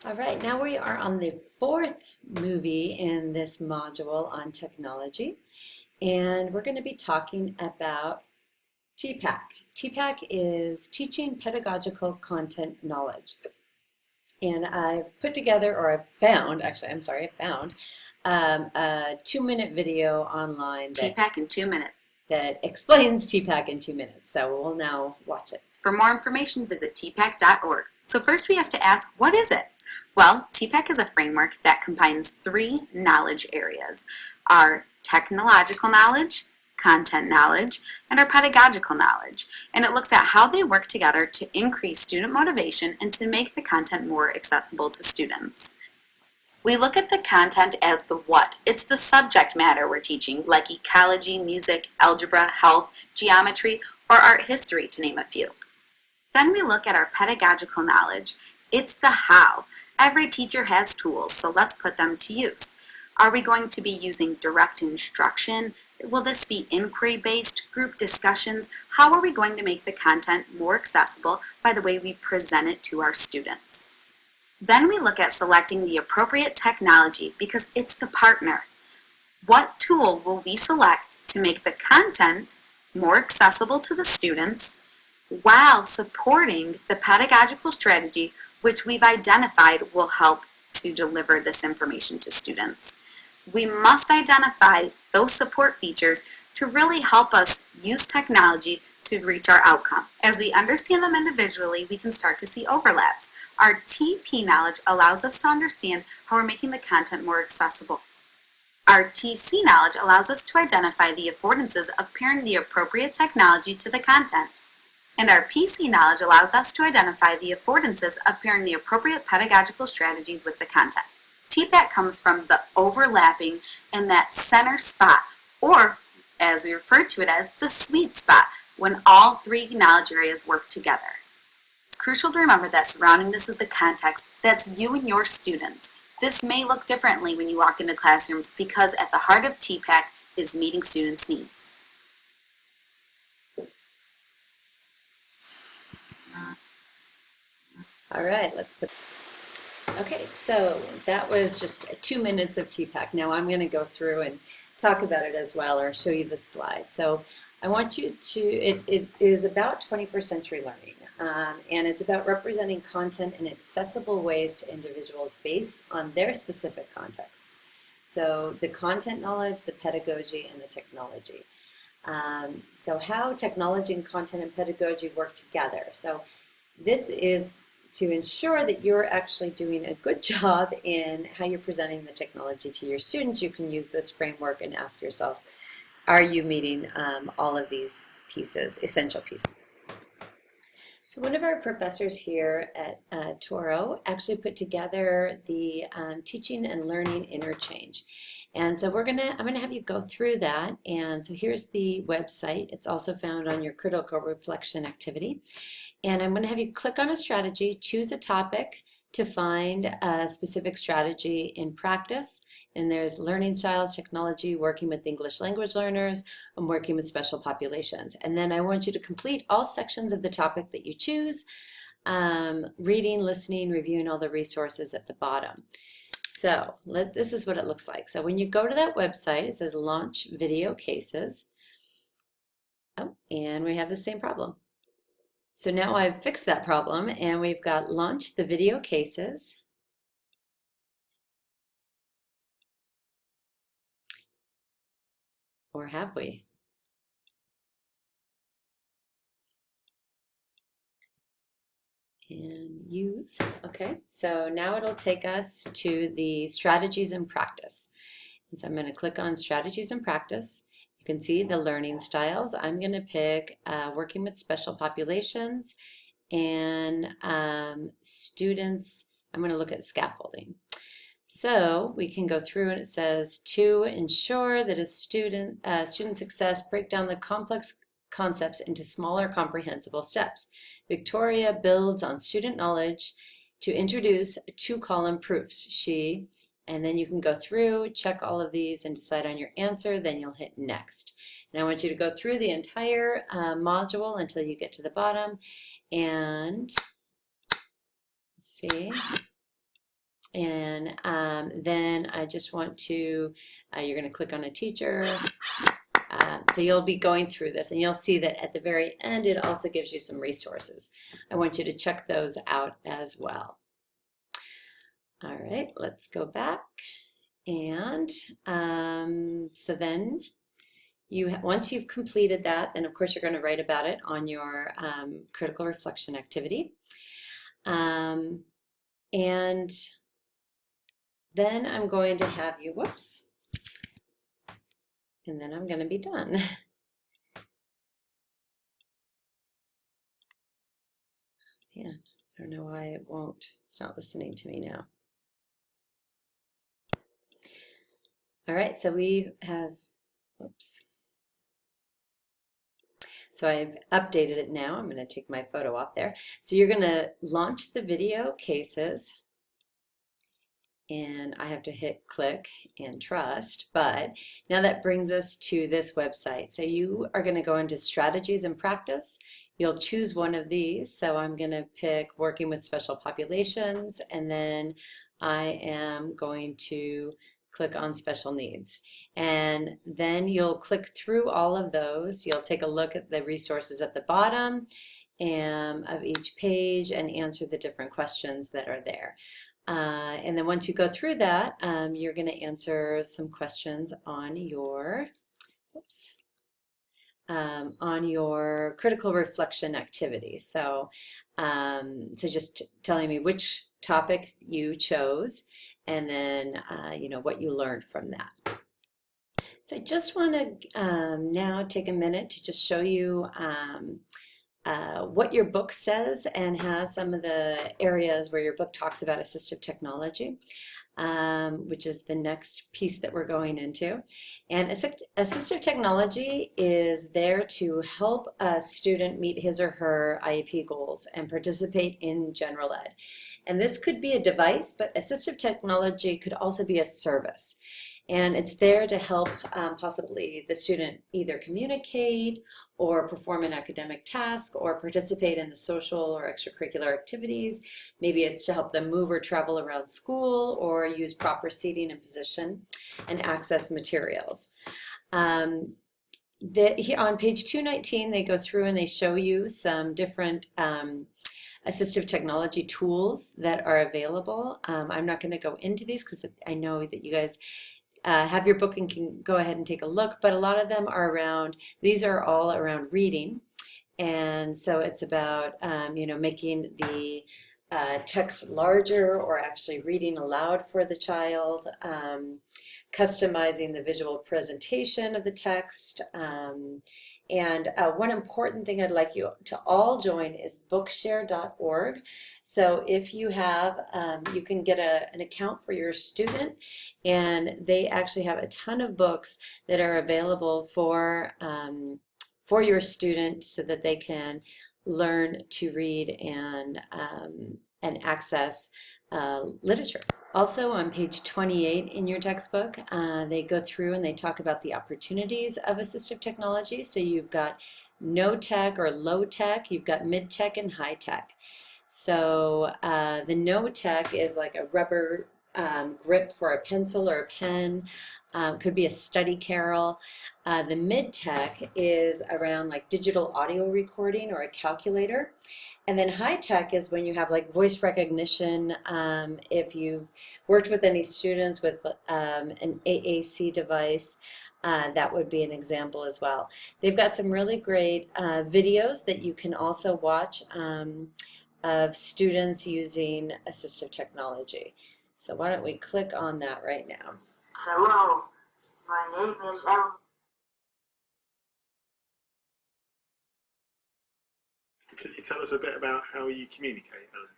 All right, now we are on the fourth movie in this module on technology, and we're going to be talking about TPAC. TPAC is Teaching Pedagogical Content Knowledge. And I've put together, or I've found, actually, I'm sorry, I found a 2-minute video online TPAC in 2 minutes. that explains TPAC in 2 minutes. So we'll now watch it. For more information, visit tpac.org. So first we have to ask, what is it? Well, TPAC is a framework that combines 3 knowledge areas: our technological knowledge, content knowledge, and our pedagogical knowledge. And it looks at how they work together to increase student motivation and to make the content more accessible to students. We look at the content as the what. It's the subject matter we're teaching, like ecology, music, algebra, health, geometry, or art history, to name a few. Then we look at our pedagogical knowledge. It's the how. Every teacher has tools, so let's put them to use. Are we going to be using direct instruction? Will this be inquiry-based, group discussions? How are we going to make the content more accessible by the way we present it to our students? Then we look at selecting the appropriate technology because it's the partner. What tool will we select to make the content more accessible to the students while supporting the pedagogical strategy which we've identified will help to deliver this information to students? We must identify those support features to really help us use technology to reach our outcome. As we understand them individually, we can start to see overlaps. Our TP knowledge allows us to understand how we're making the content more accessible. Our TC knowledge allows us to identify the affordances of pairing the appropriate technology to the content. And our PC knowledge allows us to identify the affordances of pairing the appropriate pedagogical strategies with the content. TPAC comes from the overlapping in that center spot, or as we refer to it as the sweet spot, when all 3 knowledge areas work together. It's crucial to remember that surrounding this is the context. That's you and your students. This may look differently when you walk into classrooms because at the heart of TPAC is meeting students' needs. All right, okay, so that was just 2 minutes of TPAC. Now I'm going to go through and talk about it as well, or show you the slide. So I want you to, it is about 21st century learning, and it's about representing content in accessible ways to individuals based on their specific contexts. So the content knowledge, the pedagogy, and the technology. So how technology and content and pedagogy work together. So this is to ensure that you're actually doing a good job in how you're presenting the technology to your students. You can use this framework and ask yourself, are you meeting all of these pieces, essential pieces? So one of our professors here at Touro actually put together the teaching and learning interchange. And so I'm gonna have you go through that. And so here's the website. It's also found on your critical reflection activity. And I'm going to have you click on a strategy, choose a topic to find a specific strategy in practice. And there's learning styles, technology, working with English language learners, and working with special populations. And then I want you to complete all sections of the topic that you choose, reading, listening, reviewing all the resources at the bottom. So this is what it looks like. So when you go to that website, it says launch video cases. Oh, and we have the same problem. So now I've fixed that problem, and we've got launch the video cases. Or have we? And use. Okay, so now it'll take us to the strategies in practice. And so I'm going to click on strategies in practice. You can see the learning styles. I'm going to pick working with special populations and students. I'm going to look at scaffolding. So we can go through and it says to ensure that a student success, break down the complex concepts into smaller comprehensible steps. Victoria builds on student knowledge to introduce 2-column proofs. And then you can go through, check all of these and decide on your answer, then you'll hit next. And I want you to go through the entire module until you get to the bottom and let's see. And then I just want to, you're going to click on a teacher. So you'll be going through this and you'll see that at the very end it also gives you some resources. I want you to check those out as well. All right, let's go back. And so then once you've completed that, then of course you're going to write about it on your critical reflection activity. And then I'm going to have you, whoops, and then I'm going to be done. Man, I don't know why it won't. It's not listening to me now. All right, so we have, whoops. So I've updated it now. I'm going to take my photo off there. So you're going to launch the video cases. And I have to hit click and trust, but now that brings us to this website. So you are going to go into strategies and practice. You'll choose one of these. So I'm going to pick working with special populations, and then I am going to click on special needs. And then you'll click through all of those. You'll take a look at the resources at the bottom of each page and answer the different questions that are there. And then once you go through that, you're going to answer some questions on your, on your critical reflection activity. So, so just telling me which topic you chose, and then you know what you learned from that. So I just want to now take a minute to just show you what your book says and has some of the areas where your book talks about assistive technology, which is the next piece that we're going into. And assistive technology is there to help a student meet his or her IEP goals and participate in general ed. And this could be a device, but assistive technology could also be a service. And it's there to help possibly the student either communicate or perform an academic task or participate in the social or extracurricular activities. Maybe it's to help them move or travel around school or use proper seating and position and access materials. On page 219, they go through and they show you some different assistive technology tools that are available. I'm not going to go into these because I know that you guys have your book and can go ahead and take a look, but a lot of them are around, these are all around reading. And so it's about, you know, making the text larger or actually reading aloud for the child, customizing the visual presentation of the text. And one important thing I'd like you to all join is bookshare.org. So if you have, you can get an account for your student, and they actually have a ton of books that are available for your student so that they can learn to read and access literature. Also on page 28 in your textbook, they go through and they talk about the opportunities of assistive technology. So you've got no tech or low tech, you've got mid tech and high tech. So the no tech is like a rubber grip for a pencil or a pen, could be a study carrel. The mid tech is around like digital audio recording or a calculator. And then high tech is when you have like voice recognition. If you've worked with any students with an AAC device, that would be an example as well. They've got some really great videos that you can also watch of students using assistive technology. So why don't we click on that right now. Hello, my name is Ellen. Can you tell us a bit about how you communicate, Ellen?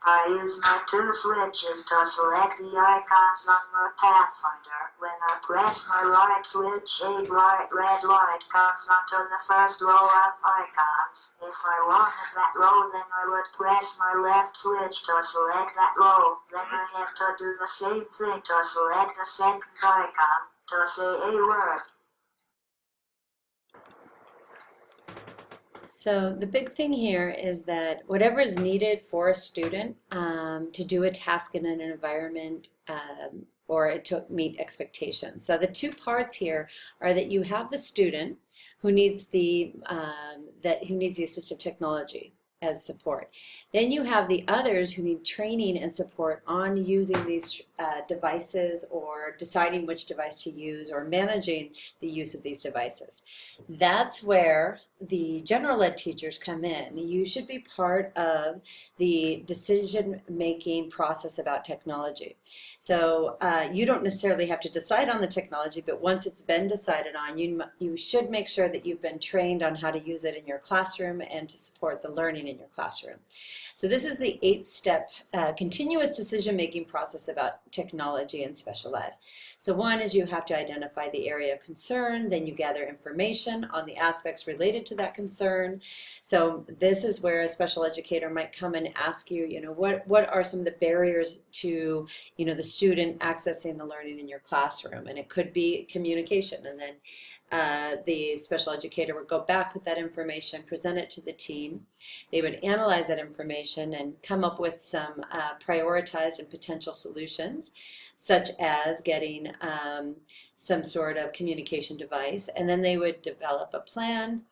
I use my two switches to select the icons on my Pathfinder. When I press my right switch, a bright red light comes onto the first row of icons. If I wanted that row, then I would press my left switch to select that row. Then I have to do the same thing to select the second icon to say a word. So the big thing here is that whatever is needed for a student to do a task in an environment or to meet expectations. So the two parts here are that you have the student who needs the assistive technology as support. Then you have the others who need training and support on using these devices or deciding which device to use or managing the use of these devices. That's where the general ed teachers come in. You should be part of the decision-making process about technology. So you don't necessarily have to decide on the technology, but once it's been decided on, you should make sure that you've been trained on how to use it in your classroom and to support the learning in your classroom. So this is the 8-step continuous decision-making process about technology and special ed. So one is you have to identify the area of concern, then you gather information on the aspects related to that concern. So this is where a special educator might come and ask you, what are some of the barriers to, the student accessing the learning in your classroom? And it could be communication, and then the special educator would go back with that information, present it to the team. They would analyze that information and come up with some prioritized and potential solutions, such as getting some sort of communication device. And then they would develop a plan,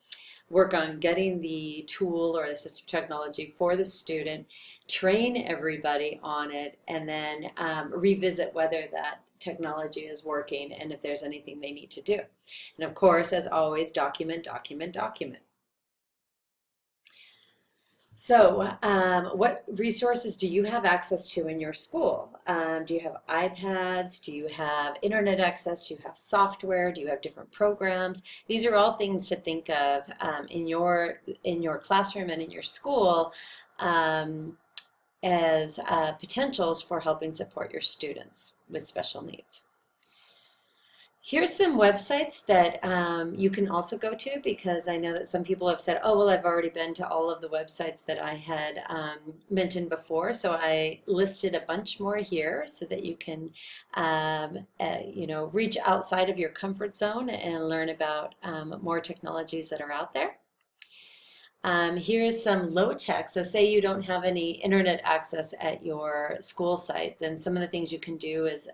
work on getting the tool or the assistive technology for the student, train everybody on it, and then revisit whether that technology is working and if there's anything they need to do. And of course, as always, document, document, document. So what resources do you have access to in your school? Do you have iPads? Do you have internet access? Do you have software? Do you have different programs? These are all things to think of in your classroom and in your school as potentials for helping support your students with special needs. Here's some websites that you can also go to, because I know that some people have said, oh, well, I've already been to all of the websites that I had mentioned before. So I listed a bunch more here so that you can, reach outside of your comfort zone and learn about more technologies that are out there. Here's some low tech. So say you don't have any internet access at your school site, then some of the things you can do is,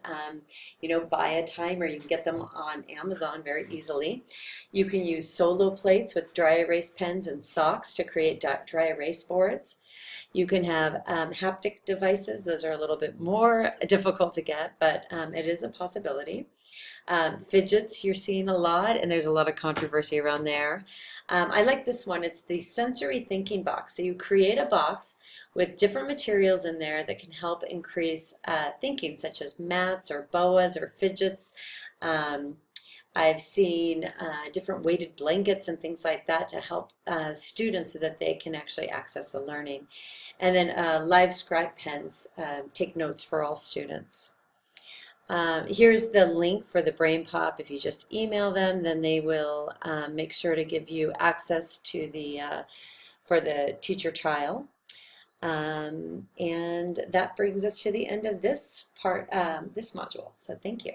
buy a timer. You can get them on Amazon very easily. You can use solo plates with dry erase pens and socks to create dry erase boards. You can have haptic devices. Those are a little bit more difficult to get, but it is a possibility. Fidgets you're seeing a lot, and there's a lot of controversy around there. I like this one. It's the sensory thinking box. So you create a box with different materials in there that can help increase thinking, such as mats or boas or fidgets. I've seen different weighted blankets and things like that to help students so that they can actually access the learning. And then live scribe pens take notes for all students. Here's the link for the BrainPop. If you just email them, then they will make sure to give you access to for the teacher trial. And that brings us to the end of this part, this module. So thank you.